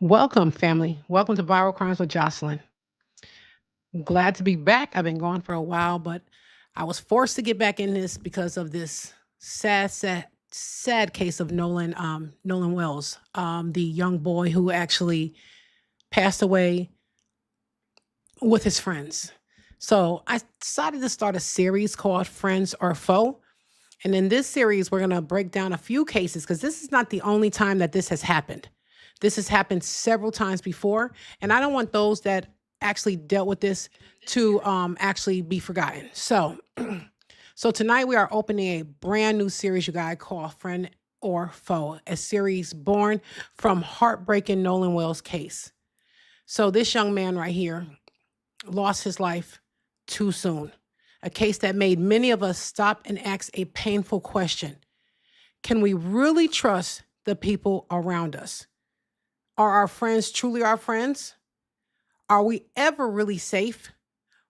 Welcome, family. Welcome to Viral Crimes with Jocelyn. Glad to be back. I've been gone for a while, but I was forced to get back in this because of this sad case of Nolan Wells, the young boy who actually passed away with his friends. So I decided to start a series called Friends or Foe. And in this series, we're going to break down a few cases because this is not the only time that this has happened. This has happened several times before. And I don't want those that actually dealt with this to actually be forgotten. So tonight we are opening a brand new series, you guys, called Friend or Foe, a series born from heartbreaking Nolan Wells case. So this young man right here lost his life too soon. A case that made many of us stop and ask a painful question. Can we really trust the people around us? Are our friends truly our friends? Are we ever really safe?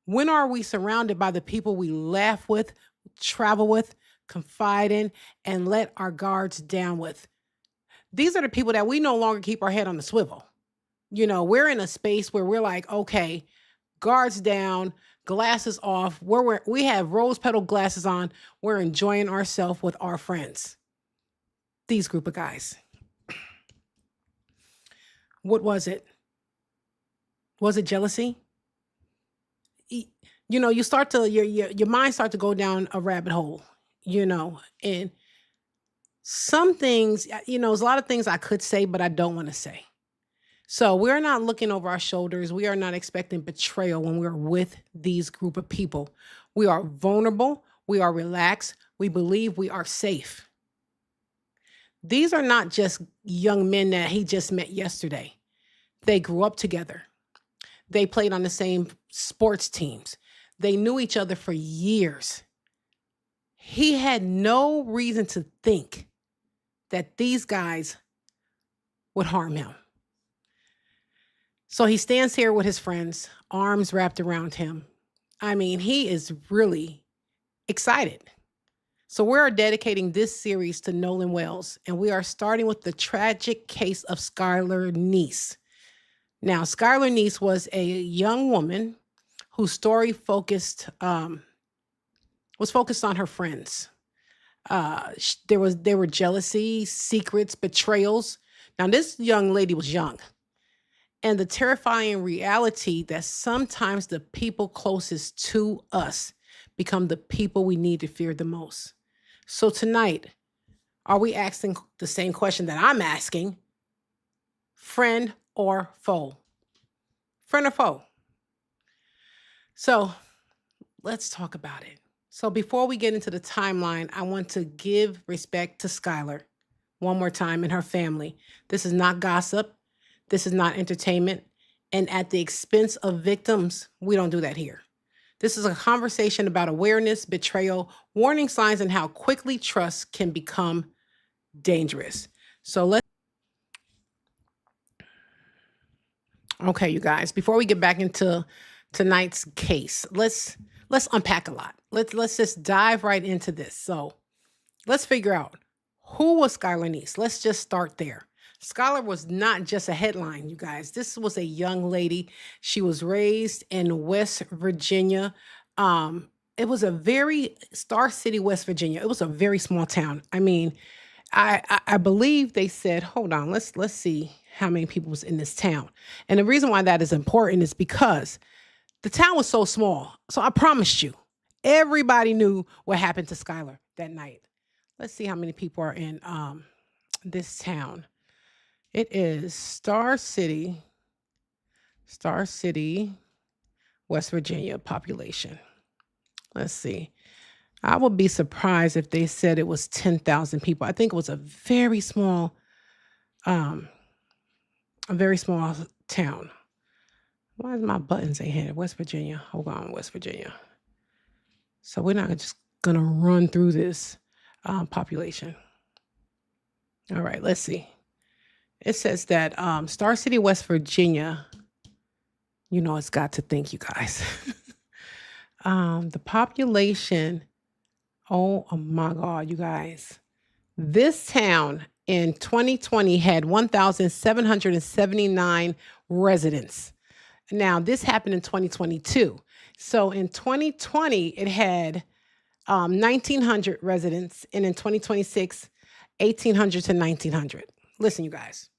When are we surrounded by the people we laugh with, travel with, confide in, and let our guards down with? These are the people that we no longer keep our head on the swivel. You know, we're in a space where we're like, okay, guards down, glasses off. We have rose petal glasses on. We're enjoying ourselves with our friends. These group of guys. What was it? Was it jealousy? You start to your mind start to go down a rabbit hole, and some things, there's a lot of things I could say, but I don't want to say. So we're not looking over our shoulders. We are not expecting betrayal when we're with these group of people. We are vulnerable. We are relaxed. We believe we are safe. These are not just young men that he just met yesterday. They grew up together. They played on the same sports teams. They knew each other for years. He had no reason to think that these guys would harm him. So he stands here with his friends, arms wrapped around him. I mean, he is really excited. So we're dedicating this series to Nolan Wells, and we are starting with the tragic case of Skylar Neese. Now, Skylar Neese was a young woman whose story was focused on her friends. There were jealousy, secrets, betrayals. Now, this young lady was young. And the terrifying reality that sometimes the people closest to us become the people we need to fear the most. So tonight, are we asking the same question that I'm asking? Friend or foe? Friend or foe? So let's talk about it. So before we get into the timeline, I want to give respect to Skylar one more time and her family. This is not gossip. This is not entertainment. And at the expense of victims, we don't do that here. This is a conversation about awareness, betrayal, warning signs, and how quickly trust can become dangerous. Okay, you guys, before we get back into tonight's case, let's unpack a lot. Let's just dive right into this. So let's figure out, who was Skylar Neese? Let's just start there. Skylar was not just a headline, you guys. This was a young lady. She was raised in West Virginia. It was a very Star City, West Virginia. It was a very small town. I mean, I believe they said, hold on, let's see how many people was in this town. And the reason why that is important is because the town was so small. So I promised you, everybody knew what happened to Skylar that night. Let's see how many people are in this town. It is Star City, West Virginia population. Let's see. I would be surprised if they said it was 10,000 people. I think it was a very small town. Why is my buttons ain't here? West Virginia. Hold on, West Virginia. So we're not just going to run through this population. All right, let's see. It says that Star City, West Virginia, it's got to think, you guys. The population, oh my God, you guys. This town in 2020 had 1,779 residents. Now, this happened in 2022. So in 2020, it had 1,900 residents, and in 2026, 1,800 to 1,900. Listen, you guys.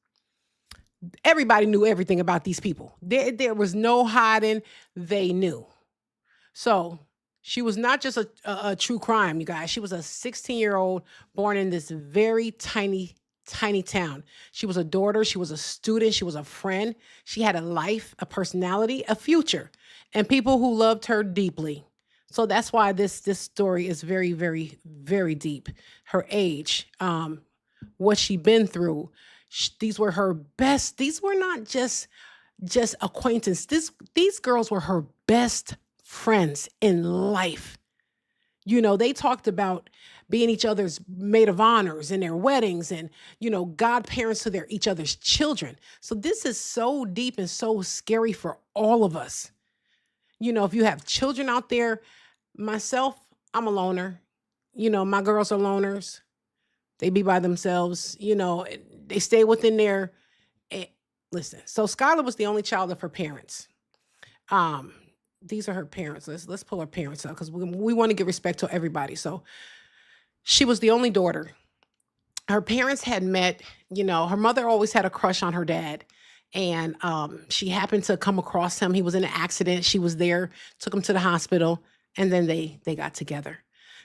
Everybody knew everything about these people. There was no hiding. They knew. So she was not just a true crime, you guys. She was a 16-year-old born in this very tiny town. She was a daughter. She was a student. She was a friend. She had a life, a personality, a future, and people who loved her deeply. So that's why this story is very, very, very deep. Her age, what she'd been through. These were her best. These were not just acquaintance. These girls were her best friends in life. They talked about being each other's maid of honors in their weddings and, godparents to each other's children. So this is so deep and so scary for all of us. If you have children out there, myself, I'm a loner. My girls are loners. They be by themselves. They stay within their, listen. So Skylar was the only child of her parents. These are her parents. Let's pull her parents out because we want to give respect to everybody. So she was the only daughter. Her parents had met, her mother always had a crush on her dad. And she happened to come across him. He was in an accident. She was there, took him to the hospital, and then they got together.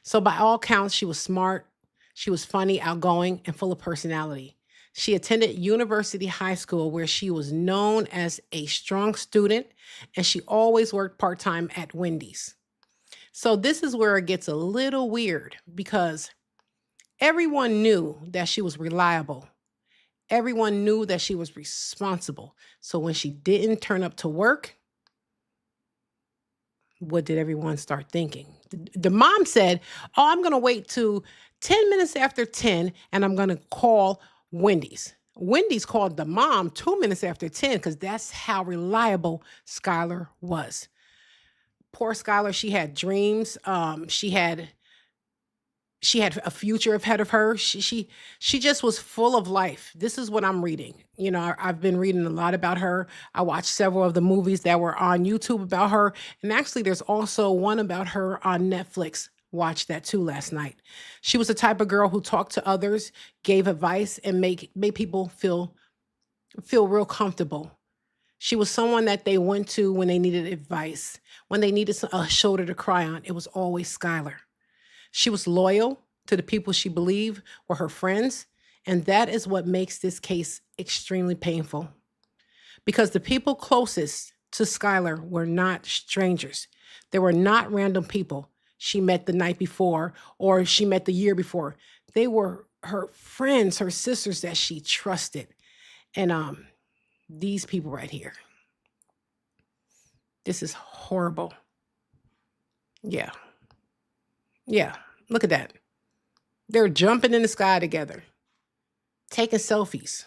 So by all counts, she was smart, she was funny, outgoing, and full of personality. She attended University High School where she was known as a strong student, and she always worked part-time at Wendy's. So this is where it gets a little weird because everyone knew that she was reliable. Everyone knew that she was responsible. So when she didn't turn up to work, what did everyone start thinking? The mom said, "Oh, I'm going to wait to 10 minutes after 10 and I'm going to call Wendy's." Wendy's called the mom 2 minutes after 10 because that's how reliable Skylar was. Poor Skylar, she had dreams. She had a future ahead of her. She just was full of life. This is what I'm reading. I've been reading a lot about her. I watched several of the movies that were on YouTube about her, and actually, there's also one about her on Netflix. Watched that too last night. She was the type of girl who talked to others, gave advice, and made people feel real comfortable. She was someone that they went to when they needed advice, when they needed a shoulder to cry on. It was always Skylar. She was loyal to the people she believed were her friends, and that is what makes this case extremely painful. Because the people closest to Skylar were not strangers. They were not random people she met the night before or she met the year before. They were her friends, her sisters that she trusted. And these people right here, this is horrible. Yeah. Yeah. Look at that. They're jumping in the sky together, taking selfies,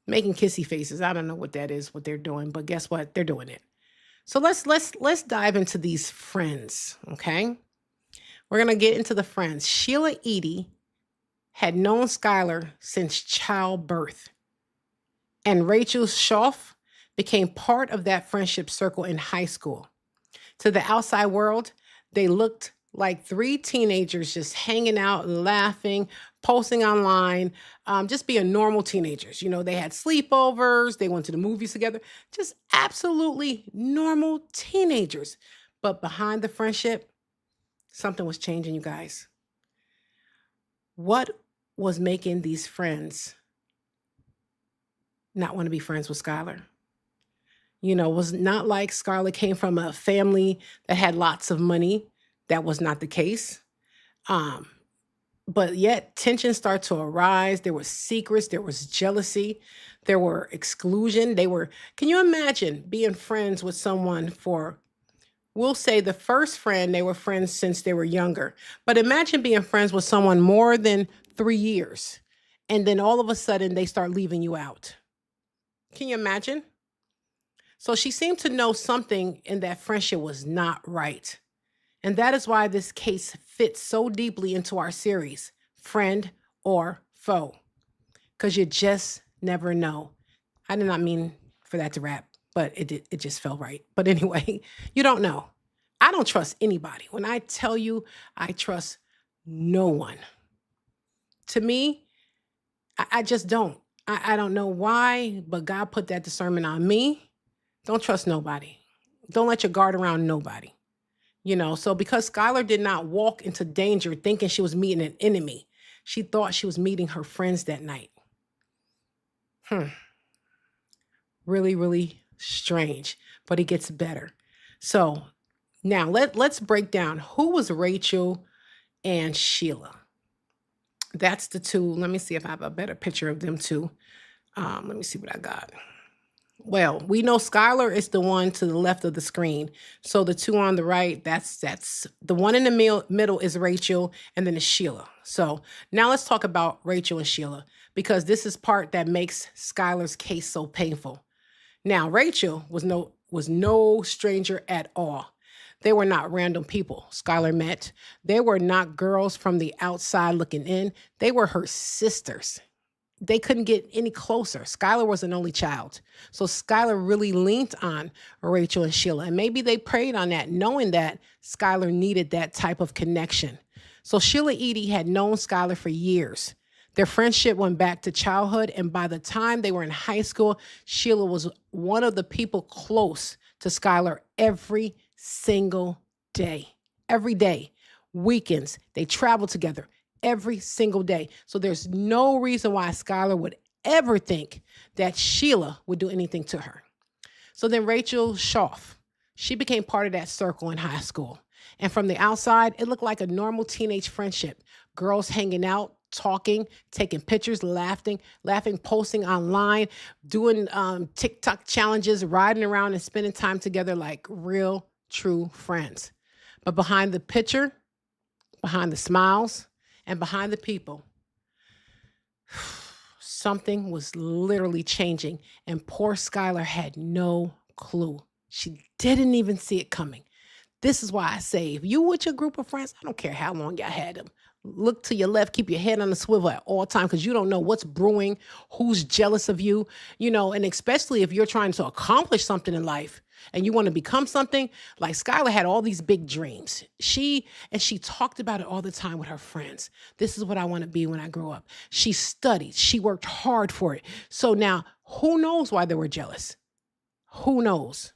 making kissy faces. I don't know what that is, what they're doing, but guess what? They're doing it. So let's dive into these friends, okay? We're gonna get into the friends. Sheila Edie had known Skylar since childbirth, and Rachel Schaff became part of that friendship circle in high school. To the outside world, they looked like three teenagers just hanging out and laughing, posting online, just being normal teenagers. They had sleepovers, they went to the movies together, just absolutely normal teenagers. But behind the friendship, something was changing, you guys. What was making these friends not want to be friends with Skylar? Was not like Scarlett came from a family that had lots of money. That was not the case. Um, but yet tensions start to arise. There were secrets, there was jealousy, there were exclusion. Can you imagine being friends with someone for, we'll say the first friend, they were friends since they were younger. But imagine being friends with someone more than 3 years. And then all of a sudden they start leaving you out. Can you imagine? So she seemed to know something in that friendship was not right. And that is why this case fits so deeply into our series, Friend or Foe, because you just never know. I did not mean for that to rap, but it just felt right. But anyway, you don't know. I don't trust anybody. When I tell you I trust no one, to me, I just don't. I don't know why, but God put that discernment on me. Don't trust nobody. Don't let your guard around nobody. So because Skylar did not walk into danger thinking she was meeting an enemy, she thought she was meeting her friends that night. Really, really strange, but it gets better. So now let's break down who was Rachel and Sheila. That's the two. Let me see if I have a better picture of them two. Let me see what I got. Well, we know Skylar is the one to the left of the screen. So the two on the right, that's the one in the middle is Rachel, and then it's Sheila. So now let's talk about Rachel and Sheila, because this is part that makes Skylar's case so painful. Now, Rachel was no stranger at all. They were not random people Skylar met. They were not girls from the outside looking in. They were her sisters. They couldn't get any closer. Skylar was an only child. So Skylar really leaned on Rachel and Sheila. And maybe they prayed on that, knowing that Skylar needed that type of connection. So Sheila Edie had known Skylar for years. Their friendship went back to childhood, and by the time they were in high school, Sheila was one of the people close to Skylar every single day. Every day. Weekends, they traveled together every single day. So there's no reason why Skylar would ever think that Sheila would do anything to her. So then Rachel Schaff, she became part of that circle in high school. And from the outside, it looked like a normal teenage friendship. Girls hanging out, talking, taking pictures, laughing, posting online, doing TikTok challenges, riding around and spending time together like real, true friends. But behind the picture, behind the smiles, and behind the people, something was literally changing, and poor Skylar had no clue. She didn't even see it coming. This is why I say, if you with your group of friends, I don't care how long y'all had them, look to your left, keep your head on the swivel at all times, because you don't know what's brewing, who's jealous of you, and especially if you're trying to accomplish something in life and you want to become something. Like Skylar had all these big dreams. She talked about it all the time with her friends. This is what I want to be when I grow up. She studied. She worked hard for it. So now, who knows why they were jealous? Who knows?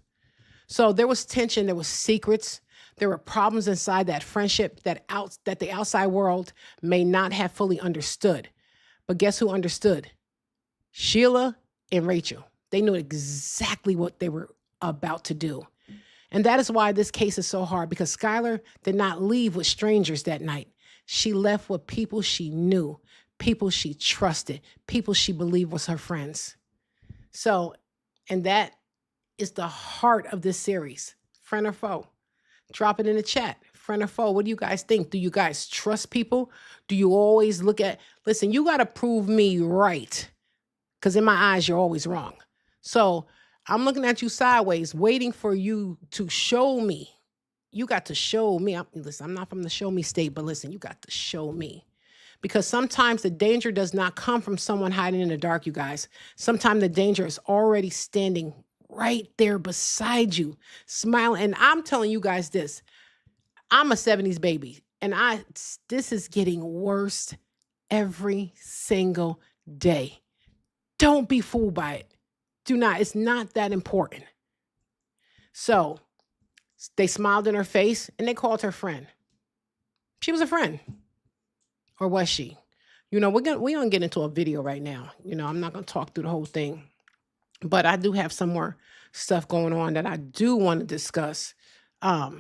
So there was tension. There was secrets. There were problems inside that friendship that the outside world may not have fully understood. But guess who understood? Sheila and Rachel. They knew exactly what they were about to do. And that is why this case is so hard, because Skylar did not leave with strangers that night. She left with people she knew, people she trusted, people she believed was her friends. So, and that is the heart of this series. Friend or foe? Drop it in the chat. Friend or foe? What do you guys think? Do you guys trust people? Do you always listen, you got to prove me right, because in my eyes, you're always wrong. So I'm looking at you sideways, waiting for you to show me. You got to show me. I'm not from the show me state, but listen, you got to show me. Because sometimes the danger does not come from someone hiding in the dark, you guys. Sometimes the danger is already standing right there beside you, smiling. And I'm telling you guys this, I'm a 70s baby, and this is getting worse every single day. Don't be fooled by it. Do not. It's not that important. So they smiled in her face and they called her friend. She was a friend. Or was she? We're gonna get into a video right now. I'm not gonna talk through the whole thing. But I do have some more stuff going on that I do want to discuss. Let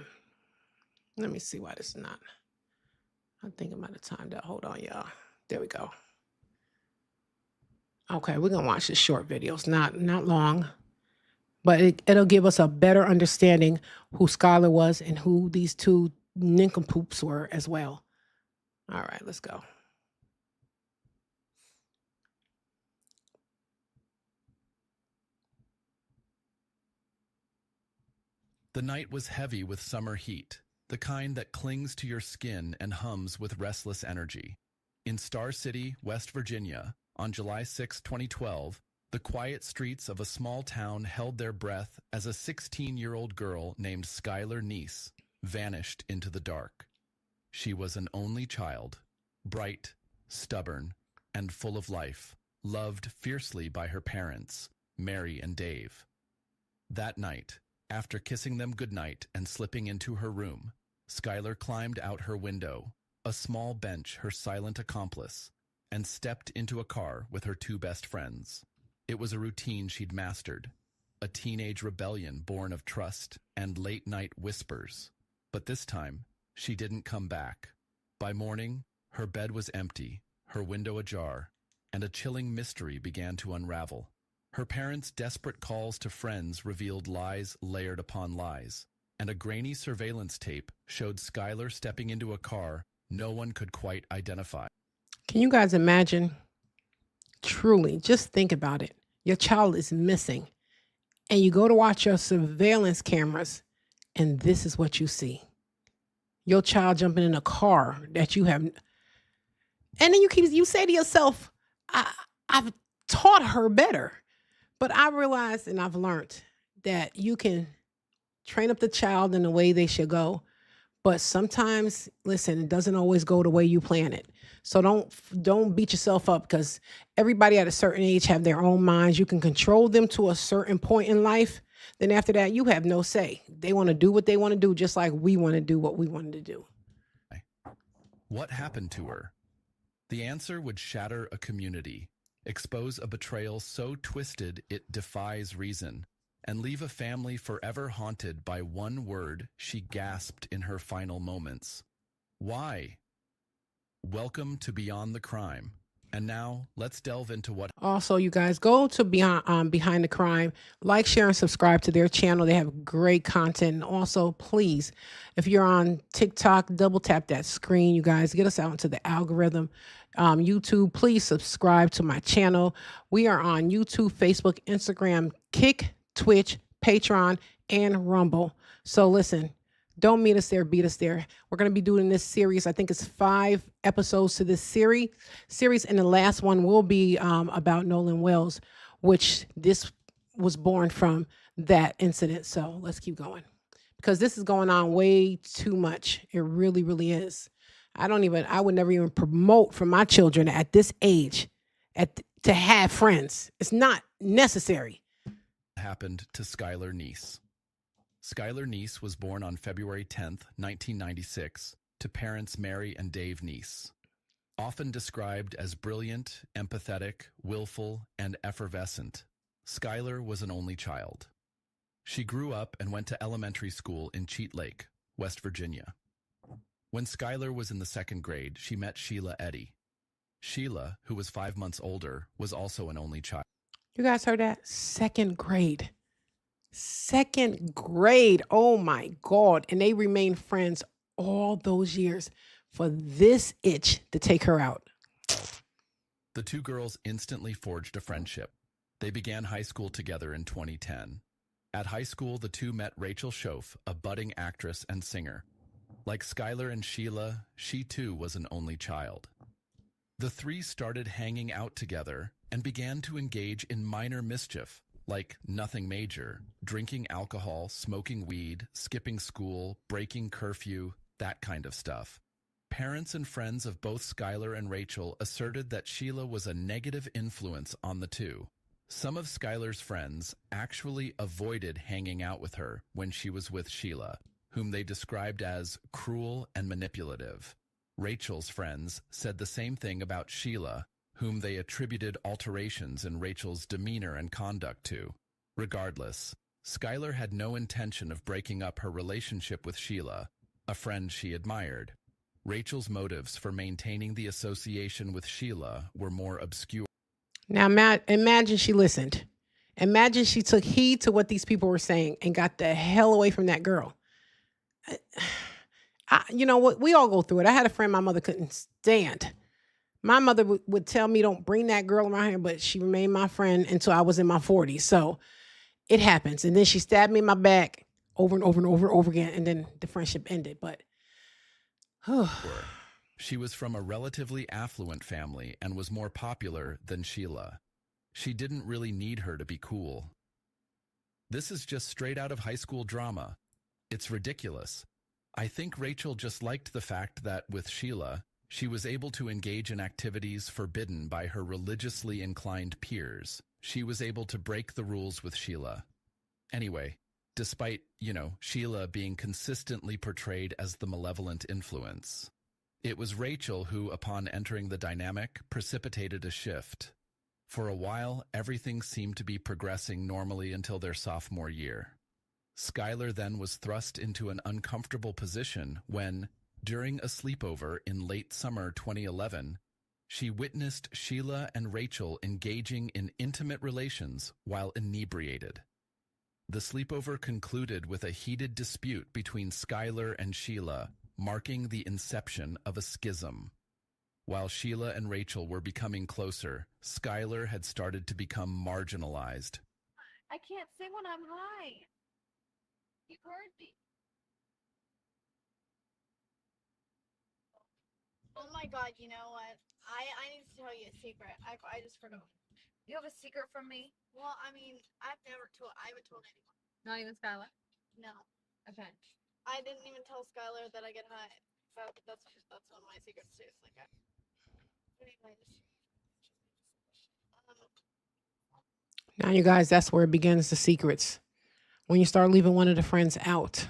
me see why this is not. I think I might have timed out. Hold on, y'all. There we go. Okay, we're gonna watch this short video. It's not long, but it'll give us a better understanding who Skylar was and who these two nincompoops were as well. All right, let's go. The night was heavy with summer heat, the kind that clings to your skin and hums with restless energy. In Star City, West Virginia, on July 6, 2012, the quiet streets of a small town held their breath as a 16-year-old girl named Skylar Neese vanished into the dark. She was an only child, bright, stubborn, and full of life, loved fiercely by her parents, Mary and Dave. That night, after kissing them goodnight and slipping into her room, Skylar climbed out her window, a small bench her silent accomplice, and stepped into a car with her two best friends. It was a routine she'd mastered, a teenage rebellion born of trust and late-night whispers. But this time, she didn't come back. By morning, her bed was empty, her window ajar, and a chilling mystery began to unravel. Her parents' desperate calls to friends revealed lies layered upon lies, and a grainy surveillance tape showed Skylar stepping into a car no one could quite identify. Can you guys imagine? Truly, just think about it. Your child is missing, and you go to watch your surveillance cameras, and this is what you see. Your child jumping in a car that you have, and then you say to yourself, I've taught her better. But I realized, and I've learned, that you can train up the child in the way they should go, But sometimes, listen, it doesn't always go the way you plan it. So don't beat yourself up because everybody at a certain age have their own minds. You can control them to a certain point in life. Then after that, you have no say. They want to do what they want to do, just like we want to do what we wanted to do. What happened to her? The answer would shatter a community, expose a betrayal so twisted it defies reason, and leave a family forever haunted by one word she gasped in her final moments. Why? Welcome to Beyond the Crime. And now, let's delve into what Also, you guys go to Behind the Crime, like, share, and subscribe to their channel. They have great content. And also, please, if you're on TikTok, double tap that screen. You guys get us out into the algorithm. YouTube, please subscribe to my channel. We are on YouTube, Facebook, Instagram, Kick, Twitch, Patreon, and Rumble. So listen, don't meet us there, beat us there. We're going to be doing this series. I think it's 5 episodes to this series, and the last one will be about Nolan Wells, which this was born from that incident. So let's keep going because this is going on way too much. It really, really is. I would never even promote for my children at this age to have friends. It's not necessary. happened to Skylar Neese. Skylar Neese was born on February 10, 1996, to parents Mary and Dave Neese. Often described as brilliant, empathetic, willful, and effervescent, Skylar was an only child. She grew up and went to elementary school in Cheat Lake, West Virginia. When Skylar was in the 2nd grade, she met Sheila Eddy. Sheila, who was 5 months older, was also an only child. You guys heard that? 2nd grade. 2nd grade. Oh my God. And they remained friends all those years for this itch to take her out. The two girls instantly forged a friendship. They began high school together in 2010. At high school, the two met Rachel Schoaf, a budding actress and singer. Like Skylar and Sheila, she too was an only child. The three started hanging out together and began to engage in minor mischief, like nothing major, drinking alcohol, smoking weed, skipping school, breaking curfew, that kind of stuff. Parents and friends of both Skylar and Rachel asserted that Sheila was a negative influence on the two. Some of Skylar's friends actually avoided hanging out with her when she was with Sheila, whom they described as cruel and manipulative. Rachel's friends said the same thing about Sheila, whom they attributed alterations in Rachel's demeanor and conduct to. Regardless, Skylar had no intention of breaking up her relationship with Sheila, a friend she admired. Rachel's motives for maintaining the association with Sheila were more obscure. Now, imagine she listened. Imagine she took heed to what these people were saying and got the hell away from that girl. You know what? We all go through it. I had a friend my mother couldn't stand. My mother would tell me, don't bring that girl around here, but she remained my friend until I was in my 40s. So it happens. And then she stabbed me in my back over and over and over and over again. And then the friendship ended. But She was from a relatively affluent family and was more popular than Sheila. She didn't really need her to be cool. This is just straight out of high school drama. It's ridiculous. I think Rachel just liked the fact that with Sheila, she was able to engage in activities forbidden by her religiously inclined peers. She was able to break the rules with Sheila. Anyway, despite, Sheila being consistently portrayed as the malevolent influence, it was Rachel who, upon entering the dynamic, precipitated a shift. For a while, everything seemed to be progressing normally until their sophomore year. Skylar then was thrust into an uncomfortable position when, during a sleepover in late summer 2011, she witnessed Sheila and Rachel engaging in intimate relations while inebriated. The sleepover concluded with a heated dispute between Skylar and Sheila, marking the inception of a schism. While Sheila and Rachel were becoming closer, Skylar had started to become marginalized. I can't sing when I'm high. You heard me. Oh my God, you know what? I need to tell you a secret. I just forgot. You have a secret from me? Well, I mean, I haven't told anyone. Not even Skylar? No. Okay. I didn't even tell Skylar that I get high. That's one of my secrets too. It's like, what do you mean? Now, you guys, that's where it begins, the secrets. When you start leaving one of the friends out,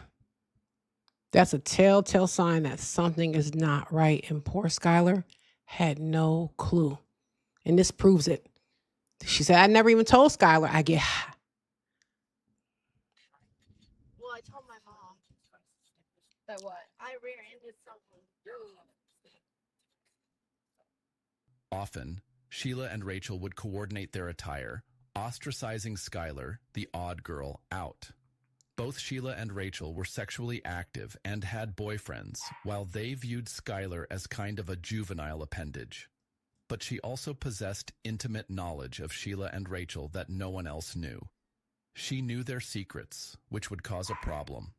that's a telltale sign that something is not right. And poor Skylar had no clue. And this proves it. She said, I never even told Skylar I get high. Well, I told my mom. That what? I rear-ended someone. Often, Sheila and Rachel would coordinate their attire, ostracizing Skylar, the odd girl, out. Both Sheila and Rachel were sexually active and had boyfriends, while they viewed Skylar as kind of a juvenile appendage. But she also possessed intimate knowledge of Sheila and Rachel that no one else knew. She knew their secrets, which would cause a problem.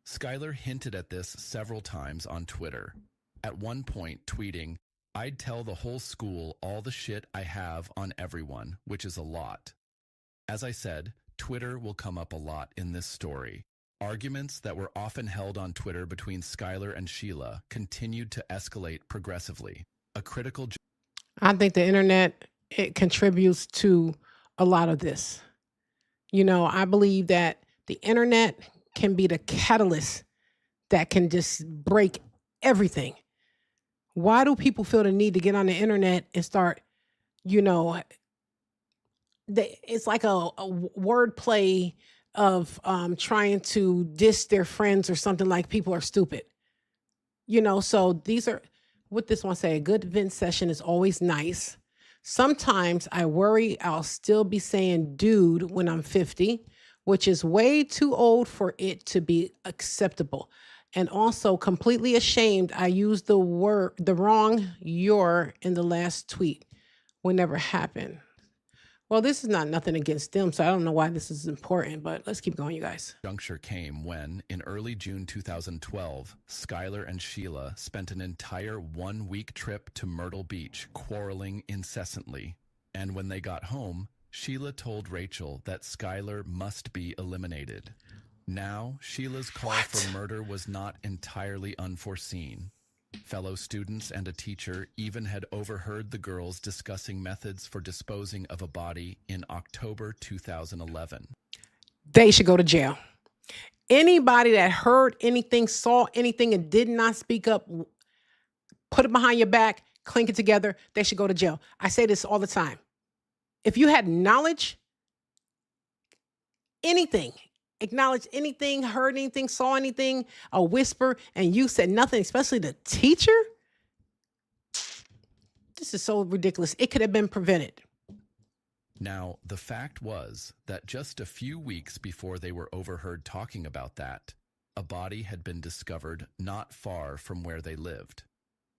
Skylar hinted at this several times on Twitter, at one point tweeting, I'd tell the whole school all the shit I have on everyone, which is a lot. As I said, Twitter will come up a lot in this story. Arguments that were often held on Twitter between Skylar and Sheila continued to escalate progressively. A critical... I think the internet, it contributes to a lot of this. You know, I believe that the internet can be the catalyst that can just break everything. Why do people feel the need to get on the internet and start, you know, it's like a wordplay of trying to diss their friends or something, like people are stupid. You know, so these are what this one say. A good vent session is always nice. Sometimes I worry I'll still be saying dude when I'm 50, which is way too old for it to be acceptable. And also completely ashamed I used the wrong your in the last tweet. Would never happen. Well, this is not nothing against them, so I don't know why this is important, but let's keep going, you guys. Juncture came when, in early June 2012, Skylar and Sheila spent an entire one-week trip to Myrtle Beach, quarreling incessantly. And when they got home, Sheila told Rachel that Skylar must be eliminated. Now, Sheila's call for murder was not entirely unforeseen. Fellow students and a teacher even had overheard the girls discussing methods for disposing of a body in October 2011. They should go to jail. Anybody that heard anything, saw anything, and did not speak up, put it behind your back, clink it together, they should go to jail. I say this all the time. If you had knowledge, anything, acknowledged anything, heard anything, saw anything, a whisper, and you said nothing, especially the teacher, this is so ridiculous. It could have been prevented. Now, the fact was that just a few weeks before they were overheard talking about that, a body had been discovered not far from where they lived.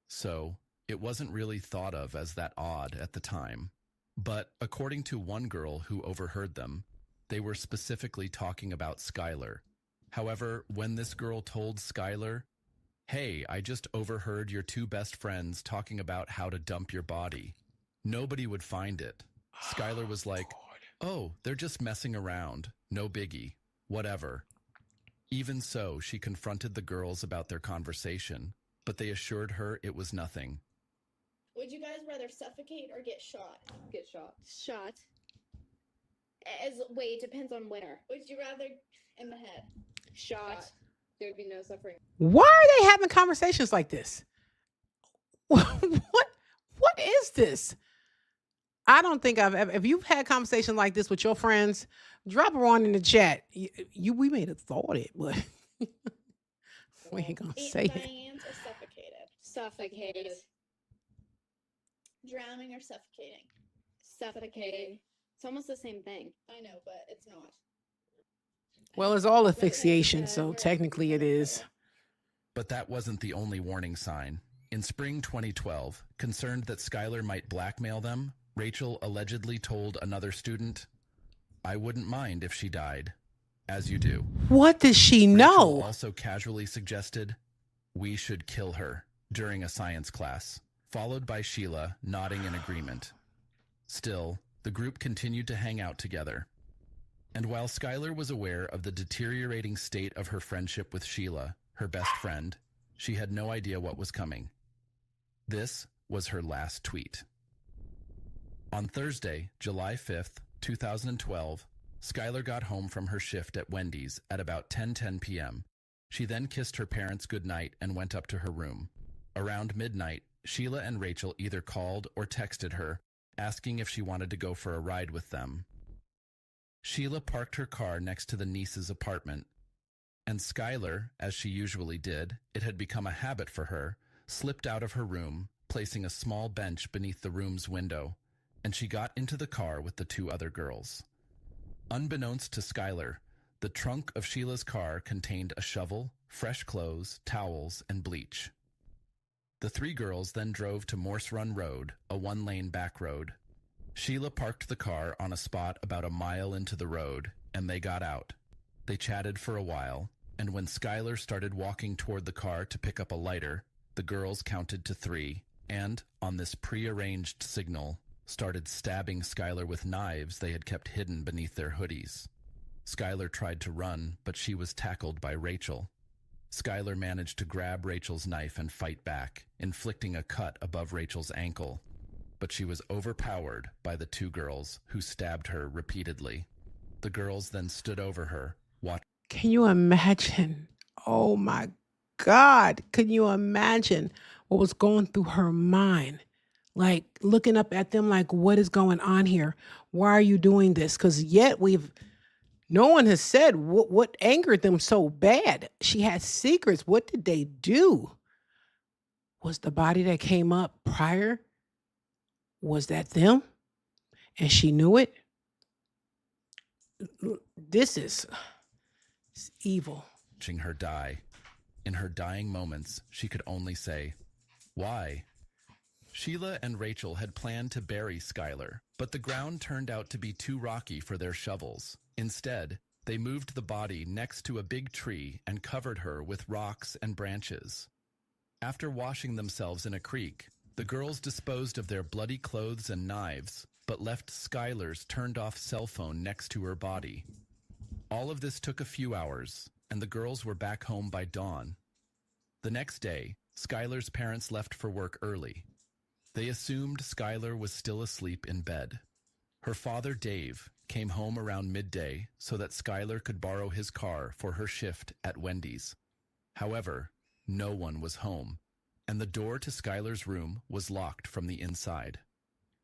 So, it wasn't really thought of as that odd at the time. But according to one girl who overheard them, they were specifically talking about Skylar. However, when this girl told Skylar, hey, I just overheard your two best friends talking about how to dump your body, nobody would find it. Skylar was like, oh, they're just messing around. No biggie. Whatever. Even so, she confronted the girls about their conversation, but they assured her it was nothing. Would you guys rather suffocate or get shot? Get shot. Shot. Wait, it depends on where. Would you rather in the head? Shot. There would be no suffering. Why are they having conversations like this? What is this? I don't think I've ever, if you've had conversation like this with your friends, drop her on in the chat. We may have thought it, but we ain't gonna say it. Diane's or suffocated? Suffocated. Drowning or suffocating? Suffocating. It's almost the same thing. I know, but it's not. Well, it's all asphyxiation, so technically it is. But that wasn't the only warning sign. In spring 2012, concerned that Skylar might blackmail them, Rachel allegedly told another student, I wouldn't mind if she died. As you do. What does she Rachel know? also casually suggested, we should kill her, during a science class, followed by Sheila nodding in agreement. Still, the group continued to hang out together. And while Skylar was aware of the deteriorating state of her friendship with Sheila, her best friend, she had no idea what was coming. This was her last tweet. On Thursday, July 5th, 2012, Skylar got home from her shift at Wendy's at about 10:10 p.m. She then kissed her parents goodnight and went up to her room. Around midnight, Sheila and Rachel either called or texted her, asking if she wanted to go for a ride with them. Sheila parked her car next to the niece's apartment, and Skylar, as she usually did, it had become a habit for her, slipped out of her room, placing a small bench beneath the room's window, and she got into the car with the two other girls. Unbeknownst to Skylar, the trunk of Sheila's car contained a shovel, fresh clothes, towels, and bleach. The three girls then drove to Morse Run Road, a one-lane back road. Sheila parked the car on a spot about a mile into the road, and they got out. They chatted for a while, and when Skylar started walking toward the car to pick up a lighter, the girls counted to 3, and, on this pre-arranged signal, started stabbing Skylar with knives they had kept hidden beneath their hoodies. Skylar tried to run, but she was tackled by Rachel. Skylar managed to grab Rachel's knife and fight back, inflicting a cut above Rachel's ankle. But she was overpowered by the two girls, who stabbed her repeatedly. The girls then stood over her, watching. Can you imagine? Oh my God. Can you imagine what was going through her mind? Like looking up at them like, what is going on here? Why are you doing this? Because yet no one has said what angered them so bad. She had secrets. What did they do? Was the body that came up prior, was that them? And she knew it? This is it's evil. Watching her die. In her dying moments, she could only say, "Why?" Sheila and Rachel had planned to bury Skylar, but the ground turned out to be too rocky for their shovels. Instead, they moved the body next to a big tree and covered her with rocks and branches. After washing themselves in a creek, the girls disposed of their bloody clothes and knives, but left Skylar's turned-off cell phone next to her body. All of this took a few hours, and the girls were back home by dawn. The next day, Skylar's parents left for work early. They assumed Skylar was still asleep in bed. Her father, Dave, came home around midday so that Skylar could borrow his car for her shift at Wendy's. However, no one was home, and the door to Skylar's room was locked from the inside.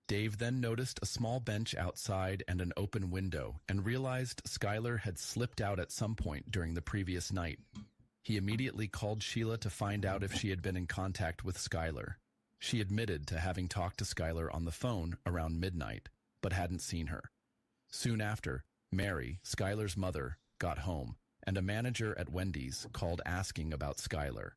Dave then noticed a small bench outside and an open window and realized Skylar had slipped out at some point during the previous night. He immediately called Sheila to find out if she had been in contact with Skylar. She admitted to having talked to Skylar on the phone around midnight, but hadn't seen her. Soon after, Mary, Skylar's mother, got home, and a manager at Wendy's called asking about Skylar.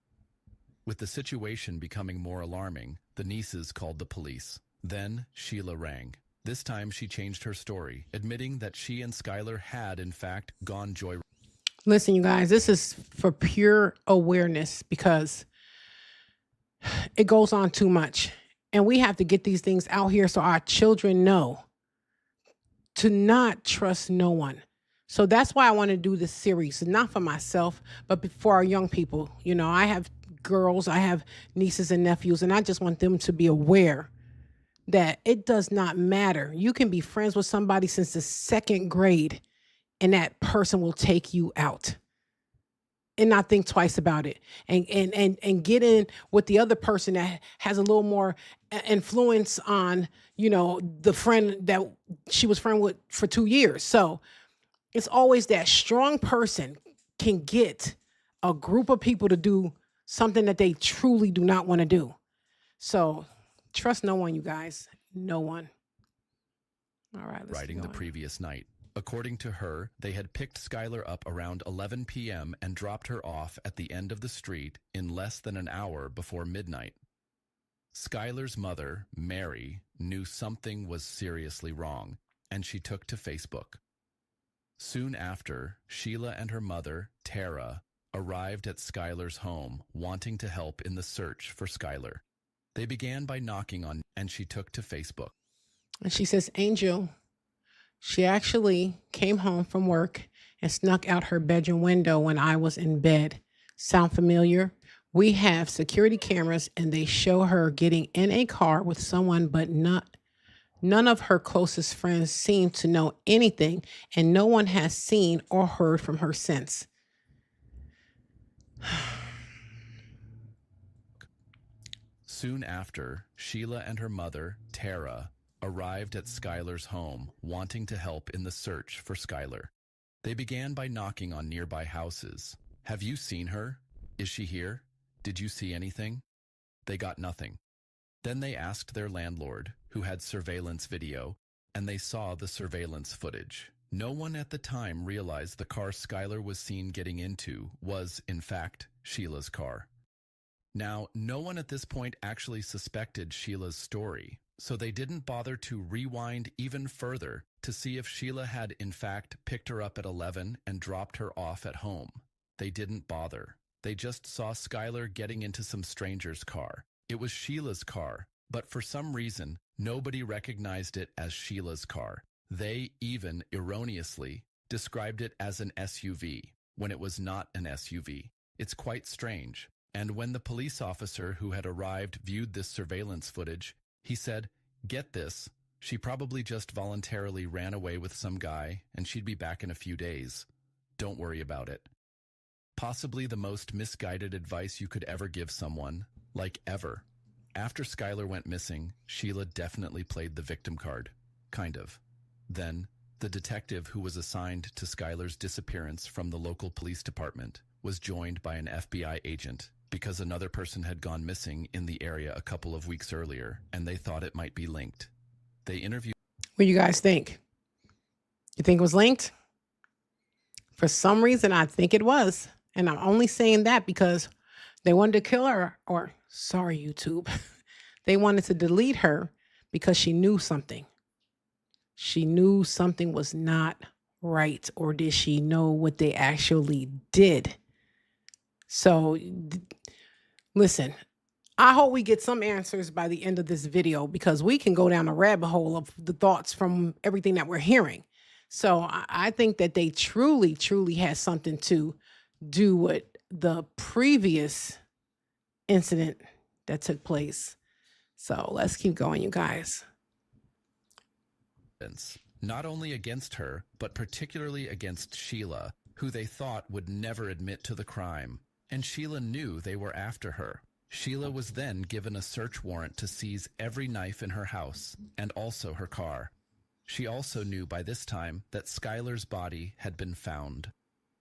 With the situation becoming more alarming, the nieces called the police. Then Sheila rang. This time she changed her story, admitting that she and Skylar had, in fact, gone joyriding. Listen, you guys, this is for pure awareness because it goes on too much. And we have to get these things out here so our children know to not trust no one. So that's why I want to do this series, not for myself, but for our young people. You know, I have girls, I have nieces and nephews, and I just want them to be aware that it does not matter. You can be friends with somebody since the 2nd grade, and that person will take you out. And not think twice about it, and get in with the other person that has a little more influence on, you know, the friend that she was friend with for 2 years. So it's always that strong person can get a group of people to do something that they truly do not want to do. So trust no one, you guys, no one. All right, let's Riding the previous night. According to her, they had picked Skylar up around 11 p.m. and dropped her off at the end of the street in less than an hour before midnight. Skylar's mother, Mary, knew something was seriously wrong, and she took to Facebook. Soon after, Sheila and her mother, Tara, arrived at Skylar's home, wanting to help in the search for Skylar. They began by knocking on, and she took to Facebook. And she says, Angel, She actually came home from work and snuck out her bedroom window when I was in bed. Sound familiar? We have security cameras and they show her getting in a car with someone, but none of her closest friends seem to know anything, and no one has seen or heard from her since. Soon after, Sheila and her mother, Tara, arrived at Skylar's home, wanting to help in the search for Skylar. They began by knocking on nearby houses. Have you seen her? Is she here? Did you see anything? They got nothing. Then they asked their landlord, who had surveillance video, and they saw the surveillance footage. No one at the time realized the car Skylar was seen getting into was, in fact, Sheila's car. Now, no one at this point actually suspected Sheila's story, so they didn't bother to rewind even further to see if Sheila had, in fact, picked her up at 11 and dropped her off at home. They didn't bother. They just saw Skylar getting into some stranger's car. It was Sheila's car, but for some reason, nobody recognized it as Sheila's car. They even, erroneously, described it as an SUV, when it was not an SUV. It's quite strange. And when the police officer who had arrived viewed this surveillance footage, he said, "Get this, she probably just voluntarily ran away with some guy, and she'd be back in a few days. Don't worry about it." Possibly the most misguided advice you could ever give someone, like ever. After Skylar went missing, Sheila definitely played the victim card. Kind of. Then, the detective who was assigned to Skylar's disappearance from the local police department was joined by an FBI agent because another person had gone missing in the area a couple of weeks earlier, and they thought it might be linked. They interviewed... What do you guys think? You think it was linked? For some reason, I think it was. And I'm only saying that because they wanted to kill her, or sorry, YouTube. They wanted to delete her because she knew something. She knew something was not right, or did she know what they actually did? So, listen, I hope we get some answers by the end of this video, because we can go down a rabbit hole of the thoughts from everything that we're hearing. So I think that they truly, truly had something to do with the previous incident that took place. So let's keep going, you guys. Not only against her, but particularly against Sheila, who they thought would never admit to the crime. And Sheila knew they were after her. Sheila was then given a search warrant to seize every knife in her house, and also her car. She also knew by this time that Skylar's body had been found.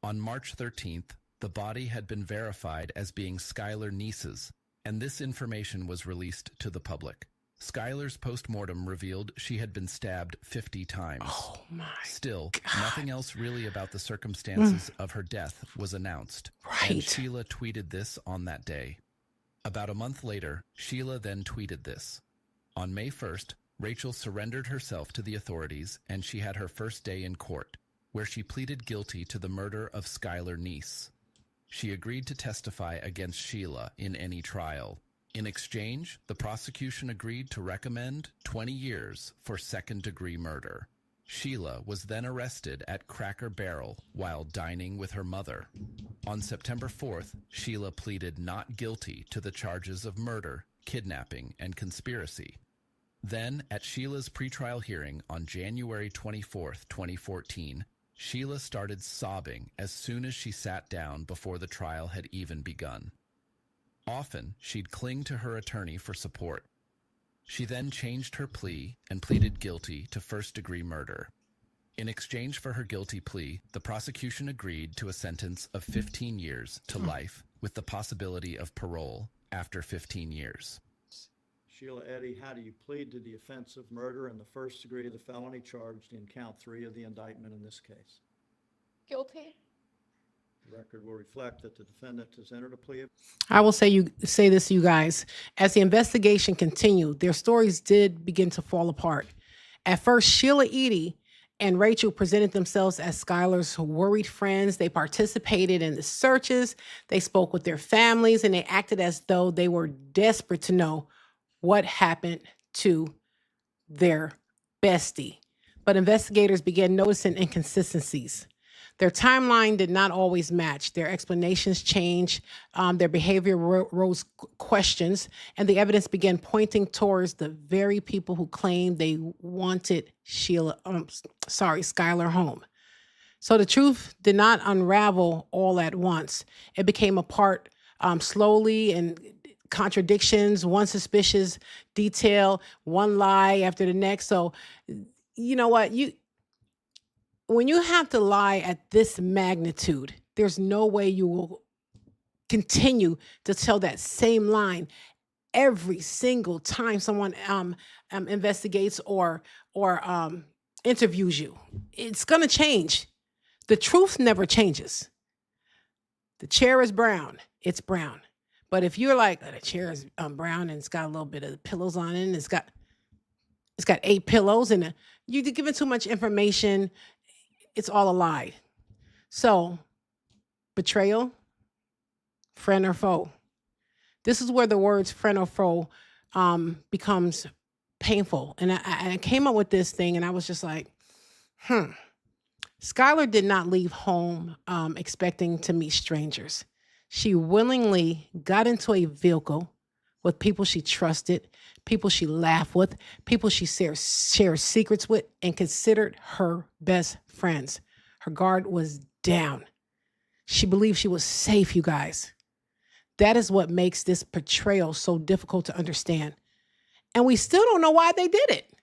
On March 13th, the body had been verified as being Skylar Niece's, and this information was released to the public. Skylar's postmortem revealed she had been stabbed 50 times. Oh my Still, God. nothing else really about the circumstances of her death was announced. Right. And Sheila tweeted this on that day. About a month later, Sheila then tweeted this. On May 1st, Rachel surrendered herself to the authorities, and she had her first day in court, where she pleaded guilty to the murder of Skylar Niece. She agreed to testify against Sheila in any trial. In exchange, the prosecution agreed to recommend 20 years for second-degree murder. Sheila was then arrested at Cracker Barrel while dining with her mother. On September 4th, Sheila pleaded not guilty to the charges of murder, kidnapping, and conspiracy. Then, at Sheila's pretrial hearing on January 24th, 2014, Sheila started sobbing as soon as she sat down before the trial had even begun. Often, she'd cling to her attorney for support. She then changed her plea and pleaded guilty to first-degree murder. In exchange for her guilty plea, the prosecution agreed to a sentence of 15 years to life with the possibility of parole after 15 years. Sheila Eddy, how do you plead to the offense of murder in the first degree of the felony charged in count 3 of the indictment in this case? Guilty. The record will reflect that the defendant has entered a plea of... I will say this, you guys. As the investigation continued, their stories did begin to fall apart. At first, Sheila Eddy and Rachel presented themselves as Skylar's worried friends. They participated in the searches. They spoke with their families, and they acted as though they were desperate to know what happened to their bestie. but investigators began noticing inconsistencies. Their timeline did not always match. Their explanations changed, their behavior rose questions, and the evidence began pointing towards the very people who claimed they wanted Skylar home. So the truth did not unravel all at once. It became apart slowly, and contradictions, one suspicious detail, one lie after the next. So, you know what? When you have to lie at this magnitude, there's no way you will continue to tell that same line every single time someone investigates or interviews you. It's gonna change. The truth never changes. The chair is brown. It's brown. But if you're like, "Oh, the chair is brown and it's got a little bit of pillows on it, and it's got 8 pillows, and you're giving too much information, it's all a lie." So, betrayal, friend or foe. This is where the words friend or foe becomes painful. And I came up with this thing, and I was just like, Skylar did not leave home expecting to meet strangers. She willingly got into a vehicle with people she trusted, people she laughed with, people she shared secrets with, and considered her best friends. Her guard was down. She believed she was safe, you guys. That is what makes this portrayal so difficult to understand. And we still don't know why they did it.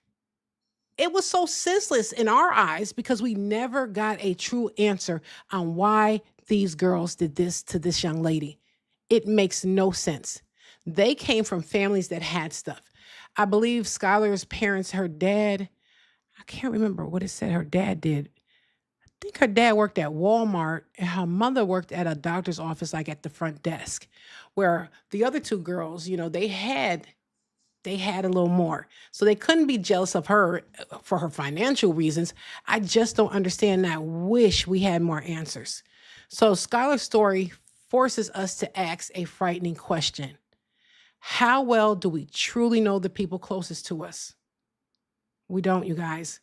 It was so senseless in our eyes because we never got a true answer on why these girls did this to this young lady. It makes no sense. They came from families that had stuff. I believe Skylar's parents, her dad, I can't remember what it said her dad did. I think her dad worked at Walmart and her mother worked at a doctor's office, like at the front desk, where the other 2 girls, they had a little more. So they couldn't be jealous of her for her financial reasons. I just don't understand that. I wish we had more answers. So Skylar's story forces us to ask a frightening question. How well do we truly know the people closest to us? We don't, you guys.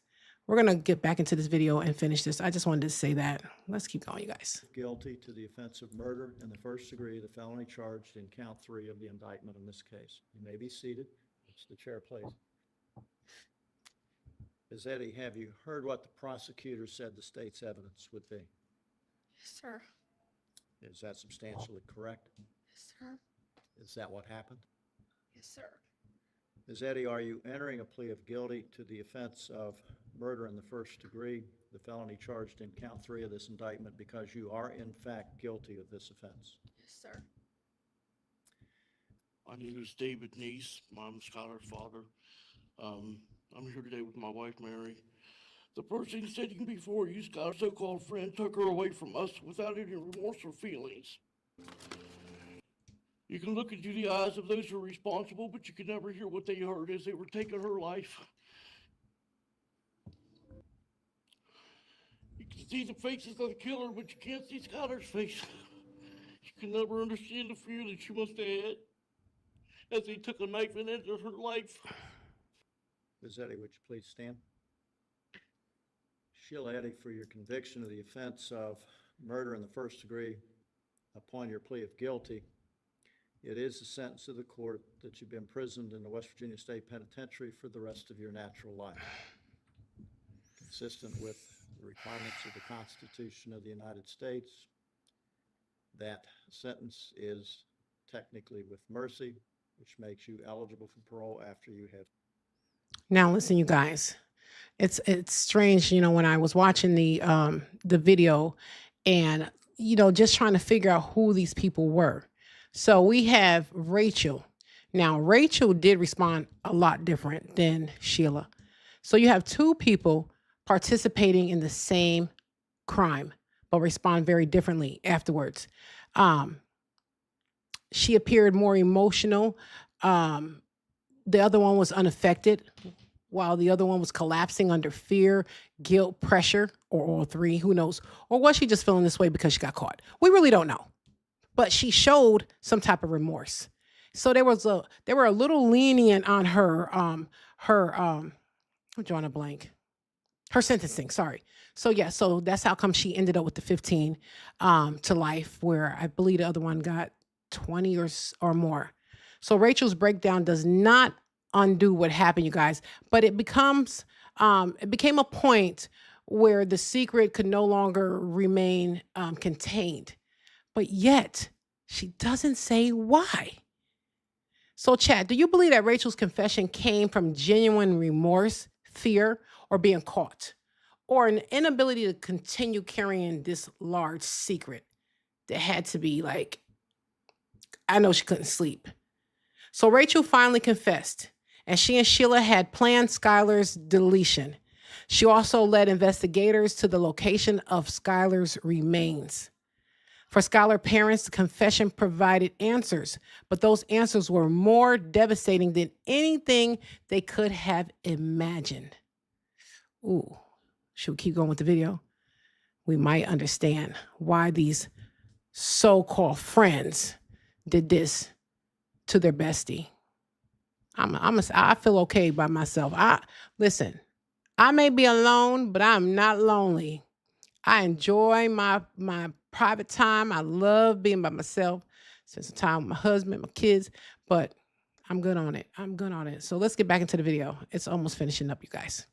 We're going to get back into this video and finish this. I just wanted to say that. Let's keep going, you guys. Guilty to the offense of murder in the first degree, the felony charged in count 3 of the indictment in this case. You may be seated. It's the chair, please. Ms. Eddy, have you heard what the prosecutor said the state's evidence would be? Yes, sir. Is that substantially correct? Yes, sir. Is that what happened? Yes, sir. Ms. Eddy, are you entering a plea of guilty to the offense of murder in the first degree, the felony charged in count 3 of this indictment, because you are in fact guilty of this offense? Yes, sir. My name is David Neese. I'm Skylar's father. I'm here today with my wife, Mary. The person sitting before you, Skylar's so-called friend, took her away from us without any remorse or feelings. You can look into the eyes of those who are responsible, but you can never hear what they heard as they were taking her life. You can see the faces of the killer, but you can't see Skylar's face. You can never understand the fear that she must have had as they took a knife and ended her life. Ms. Eddy, would you please stand? Sheila Eddy, for your conviction of the offense of murder in the first degree upon your plea of guilty, it is the sentence of the court that you've been imprisoned in the West Virginia State Penitentiary for the rest of your natural life. Consistent with the requirements of the Constitution of the United States, that sentence is technically with mercy, which makes you eligible for parole after you have. Now listen, you guys. It's strange, when I was watching the video and just trying to figure out who these people were. So we have Rachel. Now Rachel did respond a lot different than Sheila. So you have 2 people participating in the same crime, but respond very differently afterwards. She appeared more emotional. The other one was unaffected, while the other one was collapsing under fear, guilt, pressure, or all 3, who knows? Or was she just feeling this way because she got caught? We really don't know. But she showed some type of remorse. So they were a little lenient on her, I'm drawing a blank. Her sentencing, sorry. So yeah, so that's how come she ended up with the 15 to life, where I believe the other one got 20 or more. So Rachel's breakdown does not undo what happened, you guys, but it became a point where the secret could no longer remain contained. But yet, she doesn't say why. So, Chad, do you believe that Rachel's confession came from genuine remorse, fear, or being caught, or an inability to continue carrying this large secret that had to be like, I know she couldn't sleep. So Rachel finally confessed, and she and Sheila had planned Skylar's deletion. She also led investigators to the location of Skylar's remains. For Skylar parents, the confession provided answers, but those answers were more devastating than anything they could have imagined. Ooh, should we keep going with the video? We might understand why these so-called friends did this to their bestie. I feel okay by myself. Listen, I may be alone, but I'm not lonely. I enjoy my private time. I love being by myself, spend some time with my husband, my kids, but I'm good on it. So let's get back into the video. It's almost finishing up, you guys.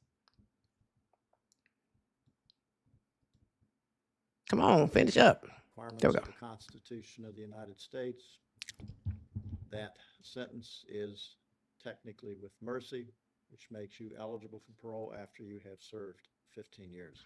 Come on, finish up. Requirements There we of go. the Constitution of the United States. That sentence is technically with mercy, which makes you eligible for parole after you have served 15 years.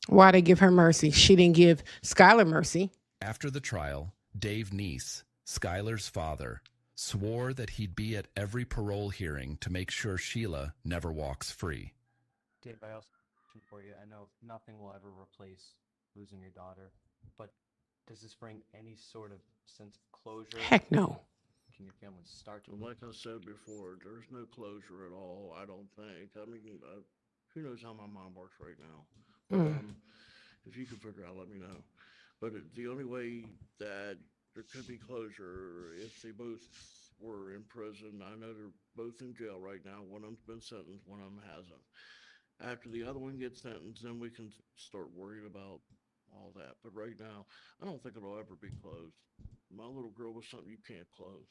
Why they give her mercy? She didn't give Skylar mercy. After the trial, Dave Neese, Skylar's father, swore that he'd be at every parole hearing to make sure Sheila never walks free. Dave, I also have a question for you. I know nothing will ever replace losing your daughter, but does this bring any sort of sense of closure? Heck no. Can your family start to? Like I said before, there's no closure at all, I don't think. I mean, who knows how my mom works right now? But, if you can figure out, let me know. But the only way that there could be closure if they both were in prison. I know they're both in jail right now. One of them's been sentenced, one of them hasn't. After the other one gets sentenced, then we can start worrying about all that. But right now, I don't think it'll ever be closed. My little girl was something you can't close.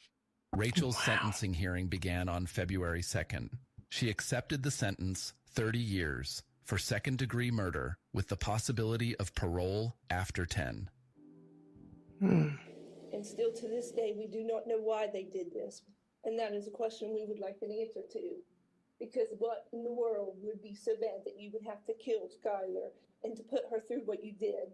Rachel's sentencing hearing began on February 2nd. She accepted the sentence, 30 years, for second-degree murder with the possibility of parole after 10. And still to this day, we do not know why they did this. And that is a question we would like an answer to. Because what in the world would be so bad that you would have to kill Skylar and to put her through what you did?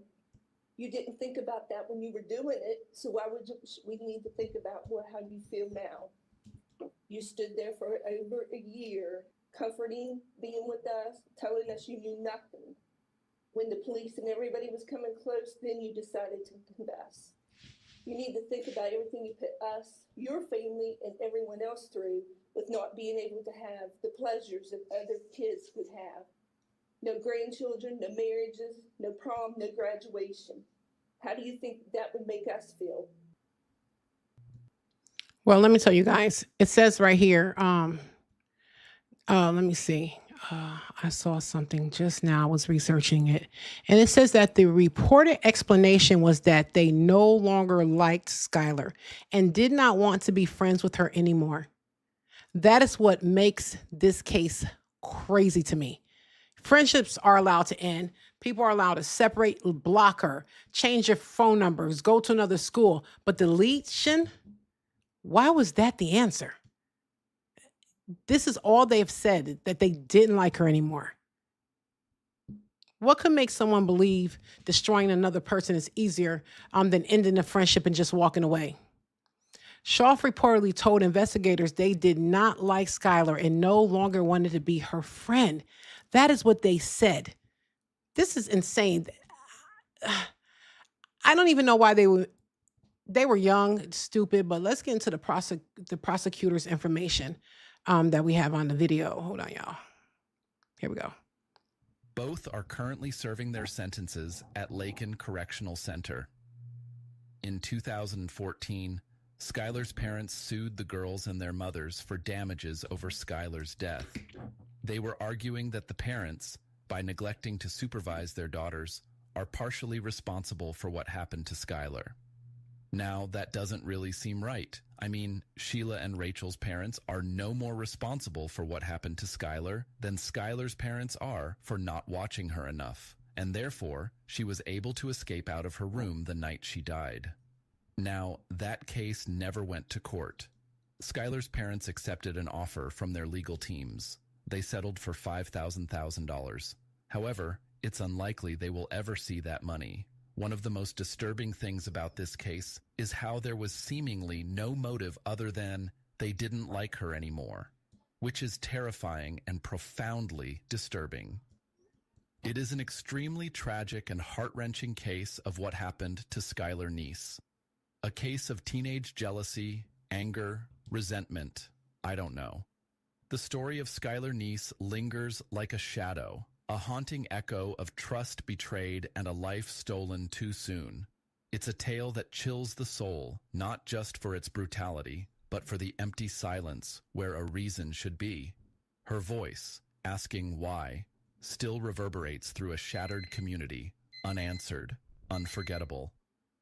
You didn't think about that when you were doing it, so why would we need to think about how you feel now? You stood there for over a year, comforting, being with us, telling us you knew nothing. When the police and everybody was coming close, then you decided to confess. You need to think about everything you put us, your family, and everyone else through with not being able to have the pleasures that other kids would have. No grandchildren, no marriages, no prom, no graduation. How do you think that would make us feel? Well, let me tell you guys. It says right here, let me see. I saw something just now. I was researching it. And it says that the reported explanation was that they no longer liked Skylar and did not want to be friends with her anymore. That is what makes this case crazy to me. Friendships are allowed to end. People are allowed to separate, block her, change their phone numbers, go to another school. But deletion? Why was that the answer? This is all they've said, that they didn't like her anymore. What could make someone believe destroying another person is easier than ending a friendship and just walking away? Shaw reportedly told investigators they did not like Skylar and no longer wanted to be her friend. That is what they said. This is insane. I don't even know why they were young, stupid, but let's get into the prosecutor's information that we have on the video. Hold on, y'all. Here we go. Both are currently serving their sentences at Lakin Correctional Center. In 2014, Skylar's parents sued the girls and their mothers for damages over Skylar's death. They were arguing that the parents, by neglecting to supervise their daughters, are partially responsible for what happened to Skylar. Now, that doesn't really seem right. I mean, Sheila and Rachel's parents are no more responsible for what happened to Skylar than Skylar's parents are for not watching her enough, and therefore, she was able to escape out of her room the night she died. Now, that case never went to court. Skylar's parents accepted an offer from their legal teams. They settled for $5,000. However, it's unlikely they will ever see that money. One of the most disturbing things about this case is how there was seemingly no motive other than they didn't like her anymore, which is terrifying and profoundly disturbing. It is an extremely tragic and heart-wrenching case of what happened to Skylar Neese. A case of teenage jealousy, anger, resentment, I don't know. The story of Skylar Neese lingers like a shadow, a haunting echo of trust betrayed and a life stolen too soon. It's a tale that chills the soul, not just for its brutality, but for the empty silence where a reason should be. Her voice, asking why, still reverberates through a shattered community, unanswered, unforgettable.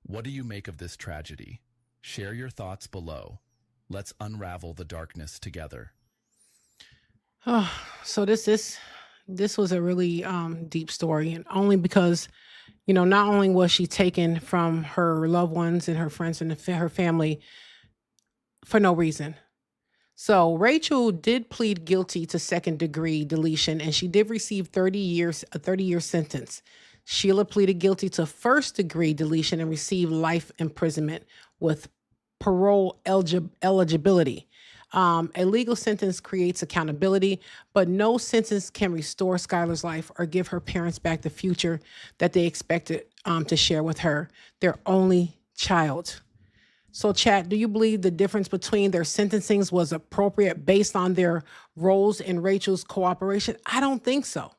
What do you make of this tragedy? Share your thoughts below. Let's unravel the darkness together. Oh, so this was a really deep story, and only because, not only was she taken from her loved ones and her friends and her family for no reason. So Rachel did plead guilty to second-degree deletion, and she did receive a 30-year sentence. Sheila pleaded guilty to first-degree deletion and received life imprisonment with parole eligibility. A legal sentence creates accountability, but no sentence can restore Skylar's life or give her parents back the future that they expected to share with her, their only child. So, chat, do you believe the difference between their sentencings was appropriate based on their roles in Rachel's cooperation? I don't think so.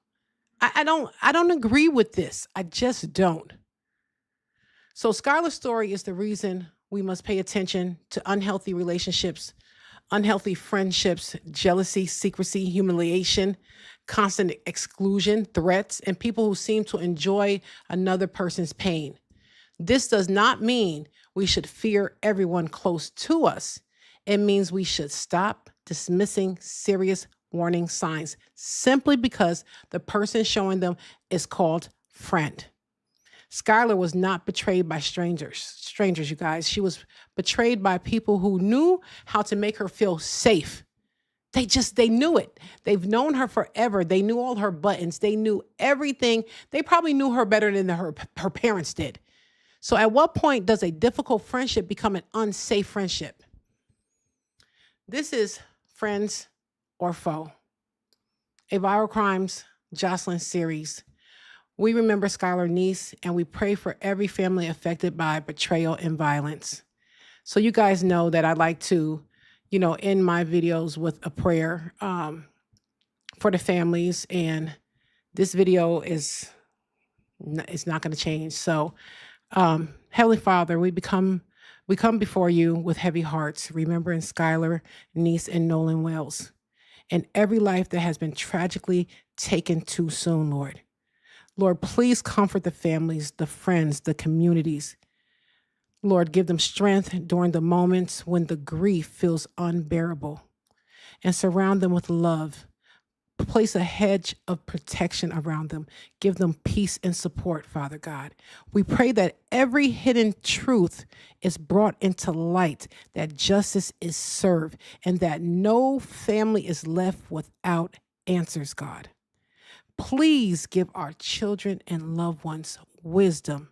I don't agree with this. I just don't. So Skylar's story is the reason we must pay attention to unhealthy relationships, unhealthy friendships, jealousy, secrecy, humiliation, constant exclusion, threats, and people who seem to enjoy another person's pain. This does not mean we should fear everyone close to us. It means we should stop dismissing serious warning signs simply because the person showing them is called friend. Skylar was not betrayed by strangers, you guys. She was betrayed by people who knew how to make her feel safe. They knew it. They've known her forever. They knew all her buttons. They knew everything. They probably knew her better than her parents did. So at what point does a difficult friendship become an unsafe friendship? This is Friends or Foe, a Viral Crimes Jocelyn series. We remember Skylar Neese, and we pray for every family affected by betrayal and violence. So you guys know that I like to, end my videos with a prayer for the families, and this video is not going to change. So, Heavenly Father, we come before you with heavy hearts, remembering Skylar Neese and Nolan Wells, and every life that has been tragically taken too soon, Lord. Lord, please comfort the families, the friends, the communities. Lord, give them strength during the moments when the grief feels unbearable, and surround them with love. Place a hedge of protection around them. Give them peace and support, Father God. We pray that every hidden truth is brought into light, that justice is served, and that no family is left without answers, God. Please give our children and loved ones wisdom,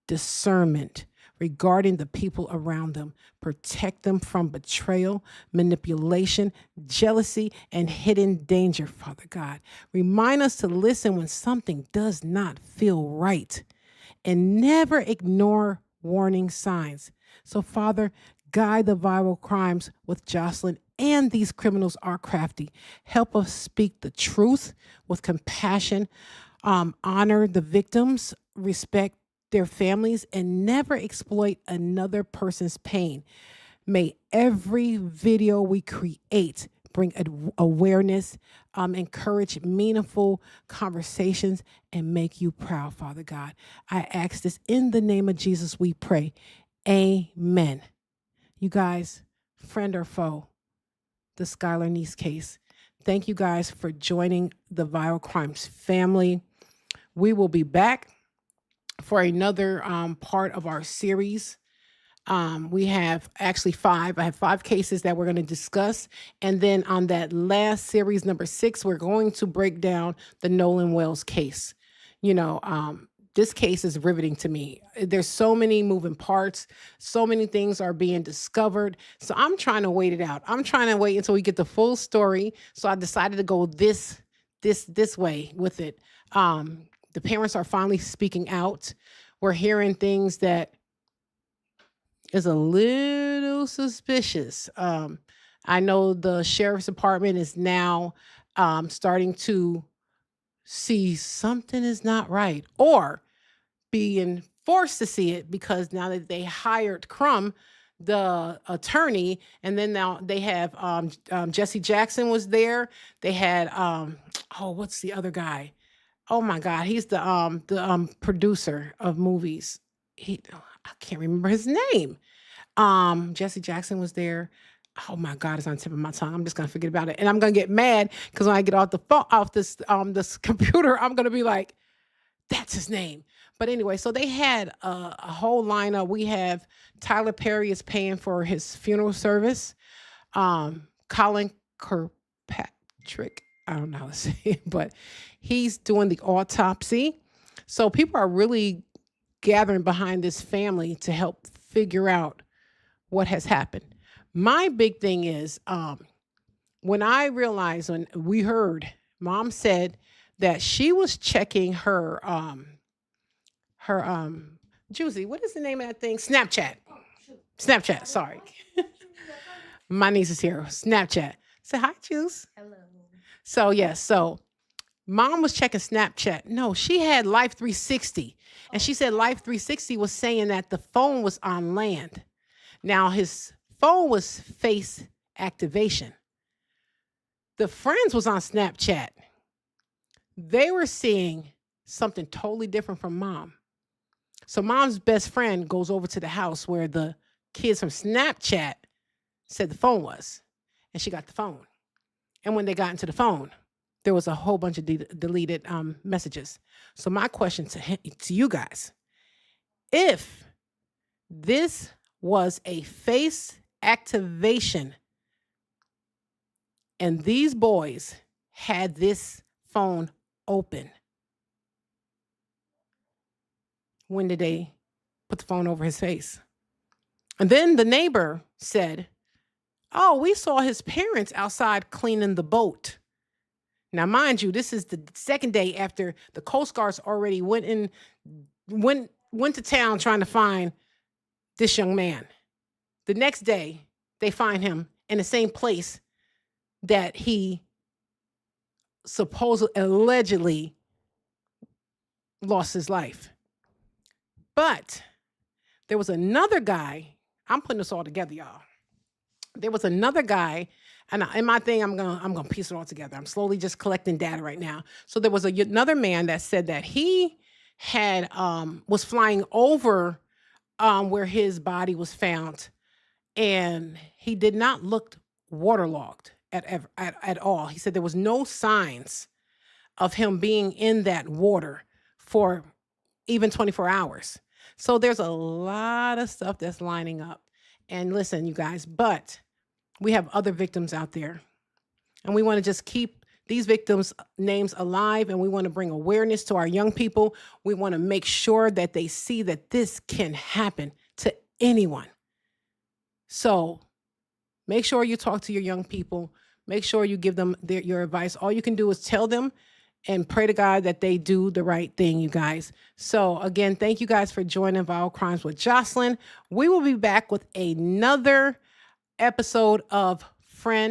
discernment regarding the people around them. Protect them from betrayal, manipulation, jealousy, and hidden danger, Father God. Remind us to listen when something does not feel right, and never ignore warning signs. So, Father, guide the Viral Crimes with Jocelyn and These Criminals Are Crafty. Help us speak the truth with compassion, honor the victims, respect their families, and never exploit another person's pain. May every video we create bring awareness, encourage meaningful conversations, and make you proud, Father God. I ask this in the name of Jesus, we pray. Amen. You guys, friend or foe, the Skylar Niece case. Thank you guys for joining the Viral Crimes family. We will be back for another part of our series. We have actually 5. I have 5 cases that we're going to discuss. And then on that last series, number 6, we're going to break down the Nolan Wells case. This case is riveting to me. There's so many moving parts. So many things are being discovered. So I'm trying to wait it out. I'm trying to wait until we get the full story. So I decided to go this way with it. The parents are finally speaking out. We're hearing things that is a little suspicious. I know the sheriff's department is now starting to see something is not right, or being forced to see it because now that they hired Crum, the attorney, and then now they have Jesse Jackson was there. They had what's the other guy? Oh my God, he's the producer of movies. I can't remember his name. Jesse Jackson was there. Oh my God, it's on the tip of my tongue. I'm just gonna forget about it, and I'm gonna get mad because when I get off this computer, I'm gonna be like, "That's his name." But anyway, so they had a whole lineup. We have Tyler Perry is paying for his funeral service. Colin Kirkpatrick, I don't know how to say it, but he's doing the autopsy. So people are really gathering behind this family to help figure out what has happened. My big thing is when I realized, when we heard, Mom said that she was checking her Juicy, what is the name of that thing? Snapchat, sorry. My niece is here. Snapchat. Say hi, Juice. Hello. So yes, so Mom was checking Snapchat. No, she had Life 360. And she said Life 360 was saying that the phone was on land. Now his phone was face activation. The friends was on Snapchat. They were seeing something totally different from Mom. So Mom's best friend goes over to the house where the kids from Snapchat said the phone was. And she got the phone. And when they got into the phone, there was a whole bunch of deleted messages. So my question to you guys, if this was a face activation and these boys had this phone open, when did they put the phone over his face? And then the neighbor said, "Oh, we saw his parents outside cleaning the boat." Now, mind you, this is the second day after the Coast Guards already went to town trying to find this young man. The next day, they find him in the same place that he allegedly lost his life. But there was another guy. I'm putting this all together, y'all. There was another guy, and in my thing, I'm gonna piece it all together. I'm slowly just collecting data right now. So there was another man that said that he had was flying over where his body was found, and he did not look waterlogged at all. He said there was no signs of him being in that water for even 24 hours. So there's a lot of stuff that's lining up. And listen, you guys, but we have other victims out there. And we want to just keep these victims' names alive, and we want to bring awareness to our young people. We want to make sure that they see that this can happen to anyone. So make sure you talk to your young people. Make sure you give them your advice. All you can do is tell them and pray to God that they do the right thing, you guys. So again, thank you guys for joining Viral Crimes with Jocelyn. We will be back with another episode of Friend